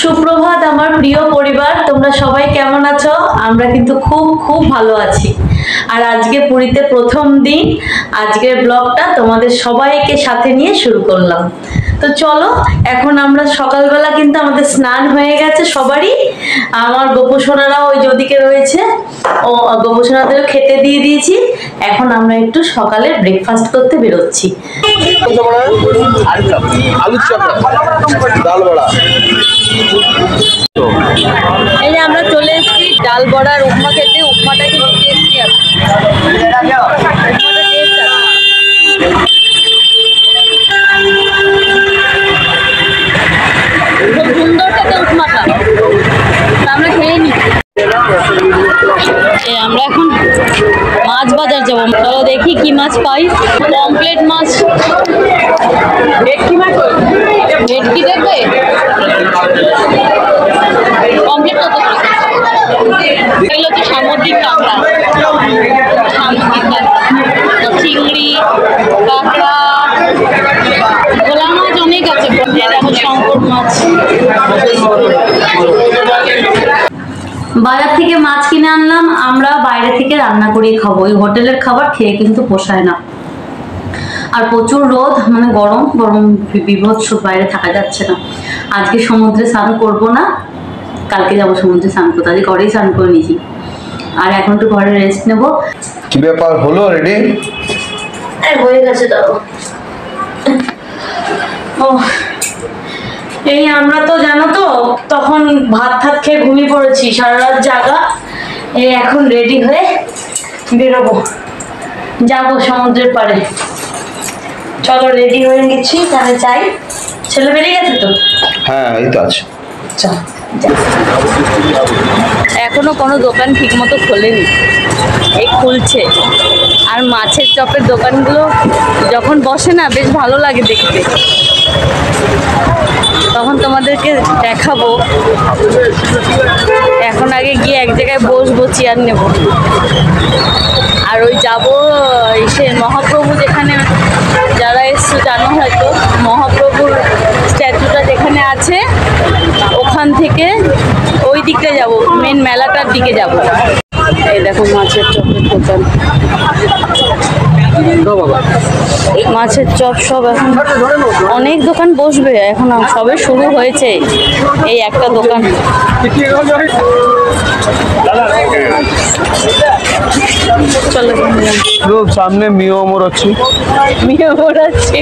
সুপ্রভাত আমার প্রিয় পরিবার, তোমরা সবাই কেমন আছো? আমরা কিন্তু খুব খুব ভালো আছি। আর আজকে পুরীতে প্রথম দিন, আজকের ব্লগটা তোমাদের সবাইকে সাথে নিয়ে শুরু করলাম। তো চলো, এখন আমরা সকালবেলা কিন্তু আমাদের স্নান হয়ে গেছে সবারই। আমার গোপসোনারাও ওই ওদিকে রয়েছে, ও গোপসোনাদেরও খেতে দিয়ে দিয়েছি। এখন আমরা একটু সকালে ব্রেকফাস্ট করতে বেরোচ্ছি। আলুর চপ, ডাল বড়া। এই যে আমরা চলে এসেছি ডাল বড়ার উপমা খেতে। উপমাটা কিন্তু টেস্টি আছে, খুব সুন্দর খেতে উপমাটা। আমরা খেয়ে নিচ্ছি। আমরা এখন মাছ বাজার যাবো। চলো দেখি কি মাছ পাই। পমফ্রেট মাছ, ভেটকি মাছ, ভেটকি দেখবে। পমফ্রেট কত করে? এগুলো তো সামুদ্রিক কাঁকড়া, চিংড়ি, কাঁকড়া, ভোলা মাছ অনেক আছে। দেখো শঙ্কর মাছ। বাজার থেকে মাছ কিনে আনলাম। আমরা বাইরে থেকে রান্না করেই খাবো, ওই হোটেলের খাবার খেয়ে কিন্তু পোষায় না। আর প্রচুর রোদ, মানে গরম গরম বিভৎস, বাইরে থাকা যাচ্ছে না। আজকে সমুদ্রে স্নান করবো না, কালকে যাবো সমুদ্রে স্নান করতে। আজকে ঘরেই স্নান করে নিয়েছি, আর এখন একটু ঘরে রেস্ট নেবো। কি ব্যাপার, হলো রেডি? হয়ে গেছে। দাও। ও এই আমরা তো জানো তো তখন ভাত ঠাত খেয়ে ঘুমিয়ে পড়েছি, সারা রাত জাগা। এই এখন রেডি হয়ে বেরোবো, যাবো সমুদ্রের পাড়ে। চলো রেডি হয়ে গেছি, তাহলে যাই। ছেলে বেরিয়ে গেছে তো? হ্যাঁ, এই তো আছে। চল। এখনো কোনো দোকান ঠিক মতো খোলেনি, এই খুলছে। আর মাছের চপের দোকানগুলো যখন বসে না, বেশ ভালো লাগে দেখতে। তখন তোমাদেরকে দেখাবো। এখন আগে গিয়ে এক জায়গায় বসবো, চেয়ার নেব। আর ওই যাবো সে মহাপ্রভু যেখানে, যারা এসছো জানো হয়তো, মহাপ্রভুর স্ট্যাচুটা যেখানে আছে ওখান থেকে ওই দিকটা যাব, মেন মেলাটার দিকে যাব। এই দেখো মাছের চপের দোকান, মাছের চপ সব। এখন অনেক দোকান বসবে, এখন সবে শুরু হয়েছে এই একটা দোকান। চলো সামনে মিও মোড়াচ্ছি, মিও মোড়াচ্ছি।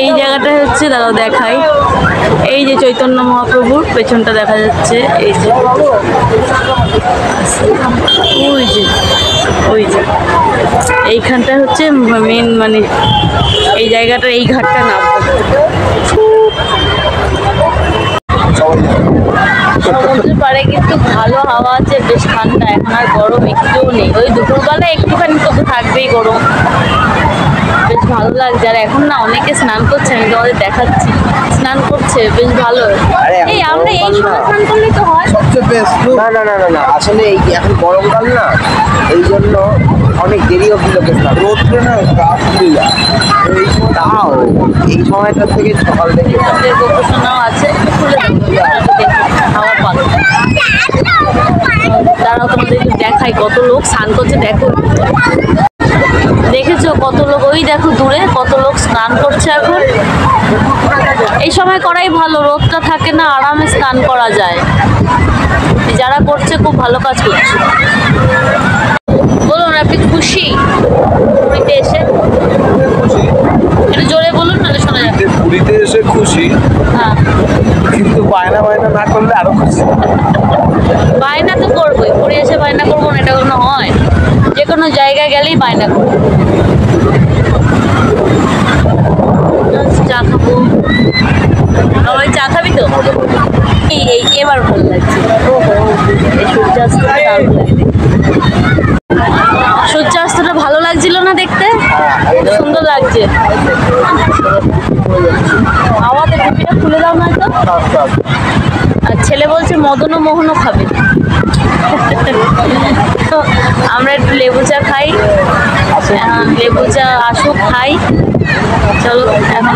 এই জায়গাটা হচ্ছে, দাঁড়াও দেখাই। এই যে চৈতন্য মহাপ্রভুর পেছনটা দেখা যাচ্ছে। এই যে ওই যে ওই যে এইখানটা হচ্ছে মেন, মানে এই জায়গাটা, এই ঘাটটা নামবো। সমুদ্রের পাড়ে কিন্তু ভালো হাওয়া আছে, বেশ ঠান্ডা। এখন আর গরম একটুও নেই। ওই দুপুরবেলা একটুখানি তবু থাকবেই গরম, বেশ ভালো লাগছে। আর এখন না অনেকে স্নান করছে, আমি তোমাদের দেখাচ্ছি। স্নান করছে, বেশ ভালো। এই আমরা এই সময় স্নান করলে তো হয়। না না না না না, আসলে এই এখন গরমকাল না, এই জন্য অনেক দেরি অবধি লোকে স্নান। রোদ্রে না গা ফুলে যায়। তাও এই সময়টা থেকে সকাল থেকে আমাদের গোপসোনাও আছে, খুলে হাওয়া পালো। তারাও তোমাদের দেখাই কত লোক স্নান করছে। দেখো, দেখেছো কত লোক? ওই দেখো দূরে কত লোক স্নান করছে এখন। এই সময় করাই ভালো, রোদটা থাকে না, আরামে স্নান করা যায়। যারা করছে খুব ভালো কাজ করছে। বলুন আপনি খুশি পুরীতে এসে? একটু জোরে বলুন, নাহলে শোনা যাবে। পুরীতে এসে খুশি, হ্যাঁ, কিন্তু বায়না না করলে আরো খুশি। বায়না তো করবোই, পুরী এসে বায়না করবো না, এটা কোনো হয়? যে কোনো জায়গায় গেলেই বায়না করবো। চা খাবো। সবাই চা খাবি তো? এই এবার ভালো লাগছে। এই সূর্যাস্তটা দারুণ লাগছে। সূর্যাস্তটা ভালো লাগছিল না দেখতে? সুন্দর লাগছে। হাওয়াতে টুপিটা খুলে দাও নয়তো। আর ছেলে বলছে মদনও মোহনও খাবে। তো আমরা একটু লেবু চা খাই, লেবু চা আসুক খাই। চলো এখন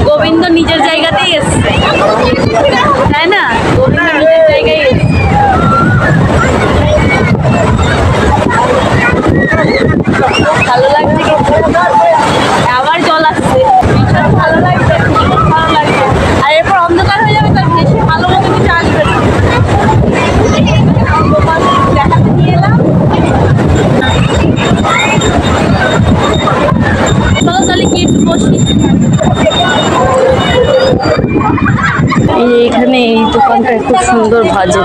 গোবিন্দ নিজের জায়গাতেই এসছে, তাই না? গোবিন্দ নিজের জায়গায় এসছে। ভালো লাগছে, আবার জল আসছে, ভীষণ ভালো লাগছে, ভীষণ ভালো লাগছে। আর এরপর অন্ধকার হয়ে যাবে, তার বেশি ভালো মতো কিছু আসবে না। দেখাতে নিয়ে এলাম। চলো তাহলে কি একটু বসি। এই যে এখানে এই দোকানটা খুব সুন্দর ভাজে।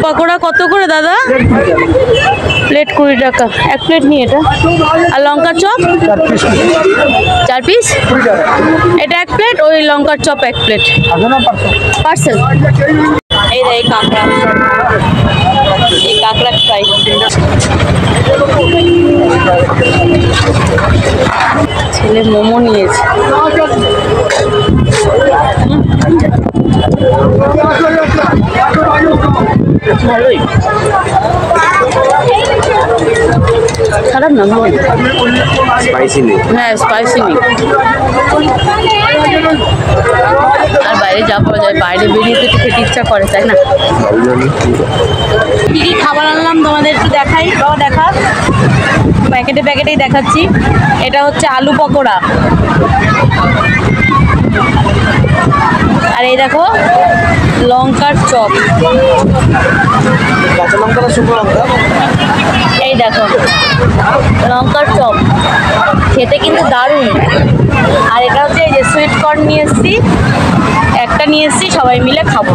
পকোড়া কত করে দাদা? প্লেট 20 টাকা। এক প্লেট নিয়ে এটা। আর লঙ্কার চপ 4 পিস। এটা এক প্লেট, ওই লঙ্কার চপ এক প্লেট। পার্সেল। এই রে কাঁকড়া, এই কাঁকড়া ফ্রাই। ছেলে মোমো নিয়েছে। ভালোই, খারাপ না, ভালো। স্পাইসি নেই। হ্যাঁ, স্পাইসি নেই। আর বাইরে যা পাওয়া যায়, বাইরে বেরিয়ে তো একটু খেতে ইচ্ছা করে, তাই না? কি কি খাবার আনলাম তোমাদের একটু দেখাই। বাবা দেখা, প্যাকেটে প্যাকেটেই দেখাচ্ছি। এটা হচ্ছে আলু পকোড়া, আর এই দেখো লঙ্কার চপ। কাঁচা লঙ্কা না শুকনো লঙ্কা? এই দেখো লঙ্কার চপ, খেতে কিন্তু দারুণ। আর এটা হচ্ছে এই যে সুইট কর্ন নিয়ে এসেছি, একটা নিয়ে এসেছি, সবাই মিলে খাবো।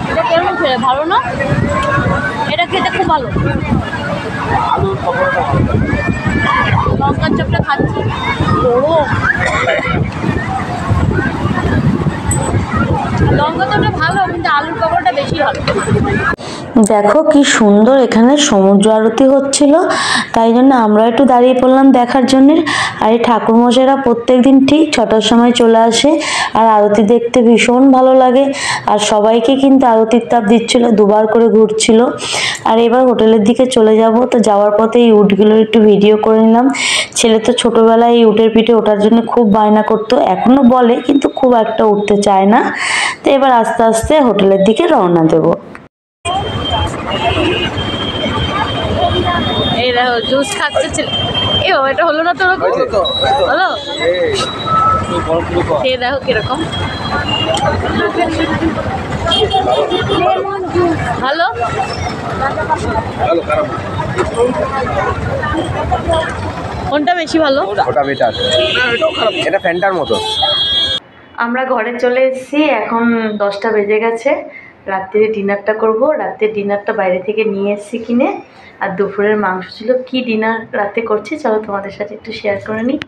এটা কেমন খেলে, ভালো না? এটা খেতে খুব ভালো। লঙ্কার চপটা খাচ্ছি, লঙ্কা চপটা ভালো, কিন্তু আলুর পকোড়াটা বেশি ভালো। দেখো কি সুন্দর এখানে সমুদ্র আরতি হচ্ছিল, তাই জন্য আমরা একটু দাঁড়িয়ে পড়লাম দেখার জন্য। আর এই ঠাকুরমশাইরা প্রত্যেকদিন ঠিক 6টার সময় চলে আসে, আর আরতি দেখতে ভীষণ ভালো লাগে। আর সবাইকে কিন্তু আরতির তাপ দিচ্ছিল, দুবার করে ঘুরছিল। আর এবার হোটেলের দিকে চলে যাব, তো যাওয়ার পথে এই উটগুলো একটু ভিডিও করে নিলাম। ছেলে তো ছোটবেলায় এই উটের পিঠে ওঠার জন্য খুব বায়না করতো, এখনো বলে, কিন্তু খুব একটা উঠতে চায় না। তো এবার আস্তে আস্তে হোটেলের দিকে রওনা দেবো। এই দেখো জুস খাচ্ছে ছেলে। এ বাবা, এটা হলো না তো? হলো, খেয়ে দেখো কিরকম। ভালো। কোনটা বেশি ভালো? ওটা বেটার, এটা ফ্যান্টার মতো। আমরা ঘরে চলে এসেছি, এখন 10টা বেজে গেছে। রাত্রে ডিনারটা করব। রাতে ডিনারটা বাইরে থেকে নিয়ে এসেছি কিনে, আর দুপুরের মাংস ছিল। কি ডিনার রাতে করছি চলো তোমাদের সাথে একটু শেয়ার করে নিই।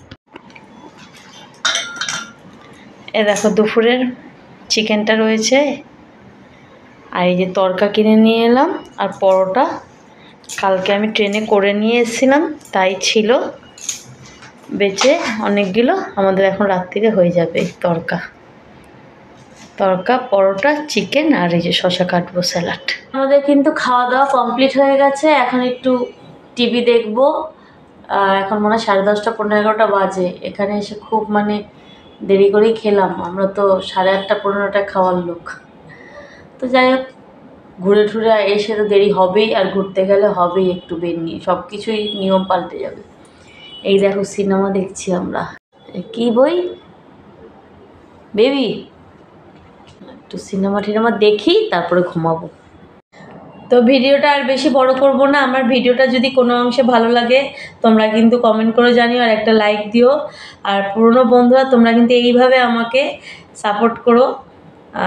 এ দেখো দুপুরের চিকেনটা রয়েছে, আর এই যে তরকা কিনে নিয়ে এলাম, আর পরোটা কালকে আমি ট্রেনে করে নিয়ে এসেছিলাম, তাই ছিল বেঁচে অনেকগুলো। আমাদের এখন রাত্রিরে হয়ে যাবে তরকা, পরোটা, চিকেন, আর এই যে শসা কাটবো, স্যালাড। আমাদের কিন্তু খাওয়া দাওয়া কমপ্লিট হয়ে গেছে। এখন একটু টিভি দেখবো। এখন মনে হয় 10:30 11:30 বাজে। এখানে এসে খুব মানে দেরি করেই খেলাম, আমরা তো 8:30 15টায় খাওয়ার লোক। তো যাই হোক, ঘুরে ঠুরে এসে তো দেরি হবেই, আর ঘুরতে গেলে হবেই একটু বের নিয়ে, সব কিছুই নিয়ম পাল্টে যাবে। এই দেখো সিনেমা দেখছি আমরা। কি বই? বেবি। একটু সিনেমা টিনেমা দেখি, তারপরে ঘুমাবো। তো ভিডিওটা আর বেশি বড় করব না। আমার ভিডিওটা যদি কোনো অংশে ভালো লাগে তোমরা কিন্তু কমেন্ট করে জানিও, আর একটা লাইক দিও। আর পুরনো বন্ধুরা তোমরা কিন্তু এইভাবে আমাকে সাপোর্ট করো।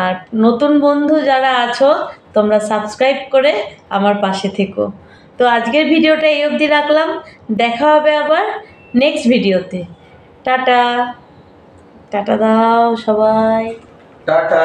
আর নতুন বন্ধু যারা আছো তোমরা সাবস্ক্রাইব করে আমার পাশে থেকো। তো আজকের ভিডিওটা এই অবধি রাখলাম, দেখা হবে আবার নেক্সট ভিডিওতে। টাটা, টাটা দাও সবাই, টাটা।